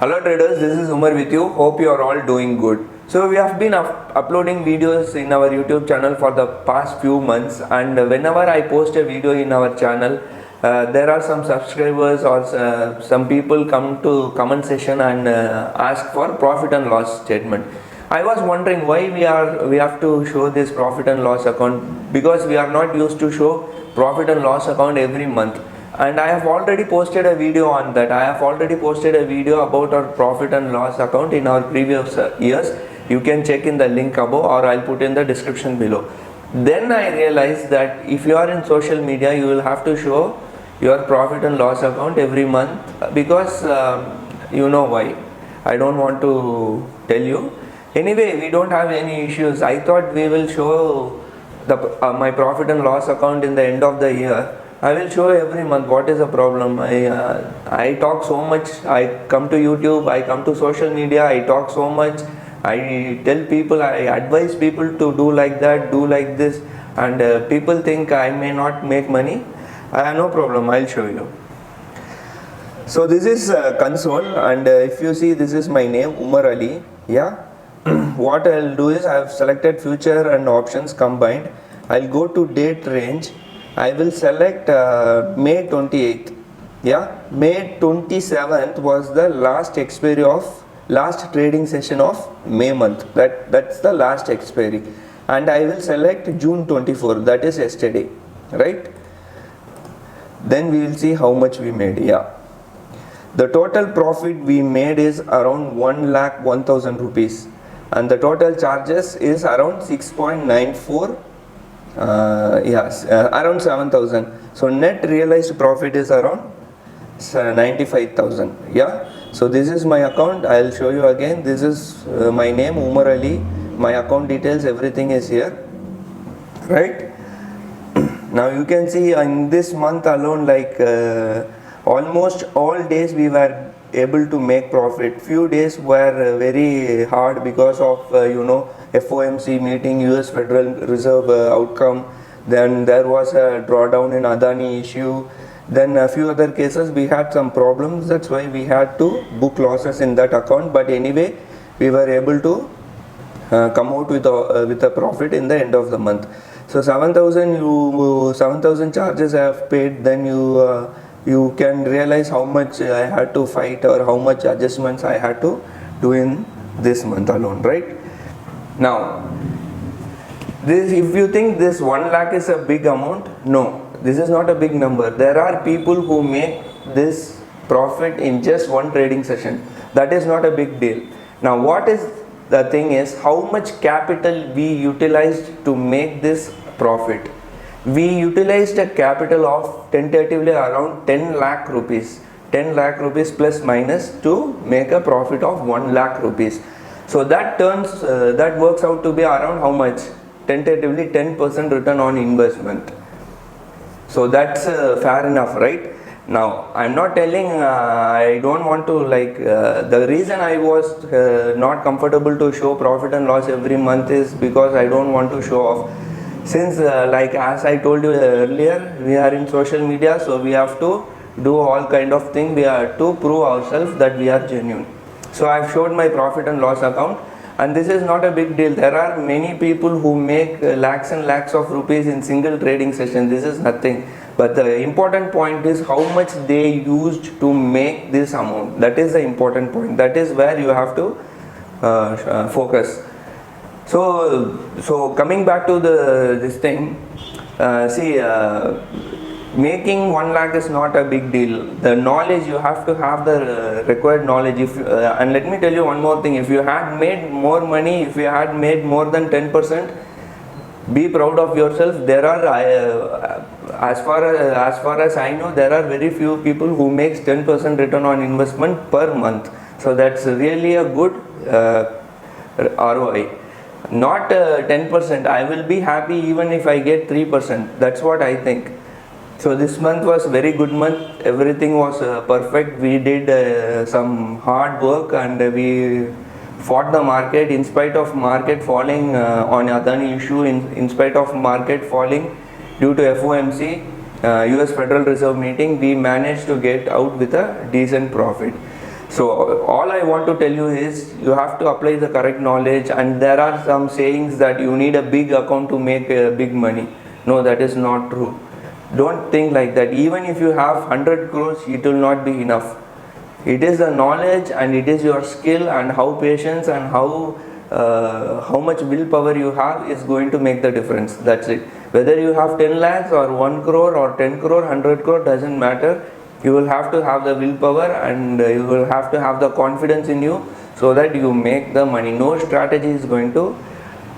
Hello traders, this is Umar with you. Hope you are all doing good. So we have been uploading videos in our YouTube channel for the past few months, and whenever I post a video in our channel, there are some subscribers or some people come to comment section and ask for profit and loss statement. I was wondering why we have to show this profit and loss account, because we are not used to show profit and loss account every month. And I have already posted a video on that. I have already posted a video about our profit and loss account in our previous years. You can check in the link above, or I'll put in the description below. Then I realized that if you are in social media, you will have to show your profit and loss account every month, because you know why. I don't want to tell you. Anyway, we don't have any issues. I thought we will show my profit and loss account in the end of the year. I will show every month. What is the problem? I talk so much. I come to YouTube, I come to social media, I talk so much. I tell people, I advise people to do like that, do like this, and people think I may not make money. No problem, I'll show you. So this is console, and if you see, this is my name, Umar Ali. Yeah. What I'll do is I have selected future and options combined. I'll go to date range. I will select May 28th. Yeah, May 27th was the last expiry of last trading session of May month. That's the last expiry. And I will select June 24, that is yesterday, right? Then we will see how much we made. Yeah, the total profit we made is around 1,01,000 rupees, and the total charges is around 6.94. Yes, around 7,000. So net realized profit is around 95,000. Yeah, so this is my account. I'll show you again. This is my name, Umar Ali. My account details, everything is here, right? Now you can see in this month alone, like almost all days we were able to make profit. Few days were very hard because of FOMC meeting, US Federal Reserve outcome. Then there was a drawdown in Adani issue. Then a few other cases we had some problems. That's why we had to book losses in that account. But anyway, we were able to come out with a profit in the end of the month. So 7,000 charges I have paid. Then you can realize how much I had to fight or how much adjustments I had to do in this month alone, right? Now, if you think this 1 lakh is a big amount, no, this is not a big number. There are people who make this profit in just one trading session. That is not a big deal. Now, what is the thing is how much capital we utilized to make this profit. We utilized a capital of tentatively around 10 lakh rupees. 10 lakh rupees plus minus to make a profit of 1 lakh rupees. So that works out to be around how much? Tentatively 10% return on investment. So that's fair enough, right? Now I'm not telling I don't want to the reason I was not comfortable to show profit and loss every month is because I don't want to show off. Since as I told you earlier, we are in social media, so we have to do all kind of things. We have to prove ourselves that we are genuine. So I've showed my profit and loss account, and this is not a big deal. There are many people who make lakhs and lakhs of rupees in single trading session. This is nothing. But the important point is how much they used to make this amount. That is the important point. That is where you have to focus. So coming back to this thing, making 1 lakh is not a big deal. The knowledge, you have to have the required knowledge. And let me tell you one more thing. If you had made more money, if you had made more than 10%, be proud of yourself. There are, as far as I know, there are very few people who makes 10% return on investment per month. So that's really a good ROI. Not 10%. I will be happy even if I get 3%. That's what I think. So this month was very good month. Everything was perfect. We did some hard work, and we fought the market in spite of market falling on Adani issue, in spite of market falling due to FOMC, US Federal Reserve meeting. We managed to get out with a decent profit. So all I want to tell you is you have to apply the correct knowledge, and there are some sayings that you need a big account to make big money. No, that is not true. Don't think like that. Even if you have 100 crores, it will not be enough. It is the knowledge and it is your skill and how patience and how much willpower you have is going to make the difference. That's it. Whether you have 10 lakhs or 1 crore or 10 crore, 100 crore, doesn't matter. You will have to have the willpower and you will have to have the confidence in you so that you make the money. No strategy is going to,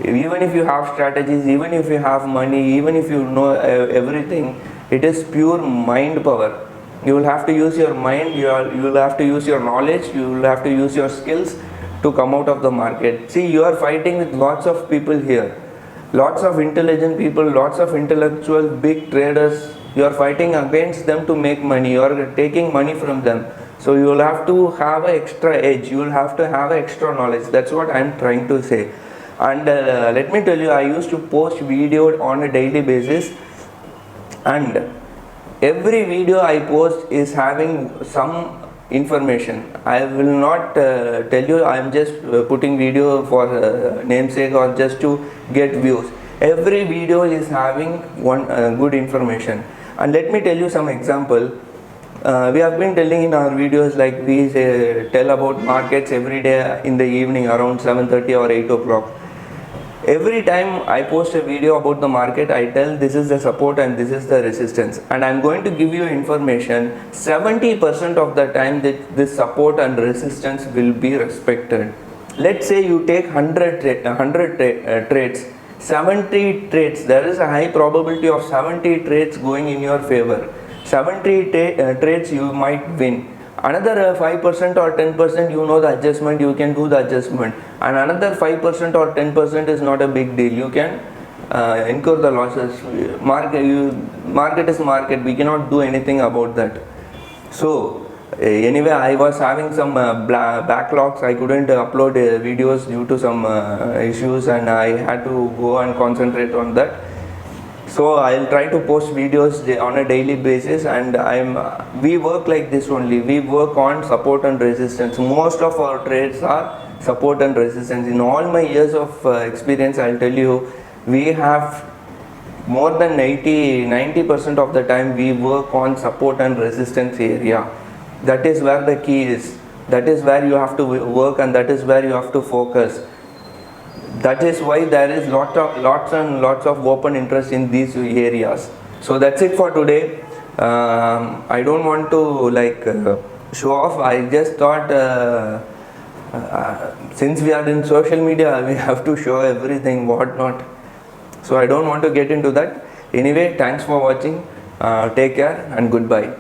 even if you have strategies, even if you have money, even if you know everything, it is pure mind power. You will have to use your mind, you will have to use your knowledge, you will have to use your skills to come out of the market. See, you are fighting with lots of people here, lots of intelligent people, lots of intellectual big traders. You are fighting against them to make money. You are taking money from them. So you will have to have an extra edge. You will have to have extra knowledge. That's what I am trying to say. And let me tell you, I used to post video on a daily basis, and every video I post is having some information. I will not tell you I am just putting video for namesake or just to get views. Every video is having one good information. And let me tell you some example. We have been telling in our videos, like we tell about markets every day in the evening around 7:30 or 8 o'clock. Every time I post a video about the market, I tell this is the support and this is the resistance, and I'm going to give you information. 70% of the time that this support and resistance will be respected. Let's say you take 100 trades, 70 trades, there is a high probability of 70 trades going in your favor. 70 trades you might win. Another 5% or 10%, you know the adjustment, you can do the adjustment, and another 5% or 10% is not a big deal. You can incur the losses. Market is market, we cannot do anything about that. So anyway, I was having some backlogs. I couldn't upload videos due to some issues, and I had to go and concentrate on that. So I'll try to post videos on a daily basis, and we work like this only. We work on support and resistance. Most of our trades are support and resistance. In all my years of experience, I'll tell you, we have more than 90% of the time we work on support and resistance area. That is where the key is. That is where you have to work, and that is where you have to focus. That is why there is lots and lots of open interest in these areas. So that's it for today. I don't want to show off. I just thought since we are in social media, we have to show everything, what not. So I don't want to get into that. Anyway, thanks for watching. Take care and goodbye.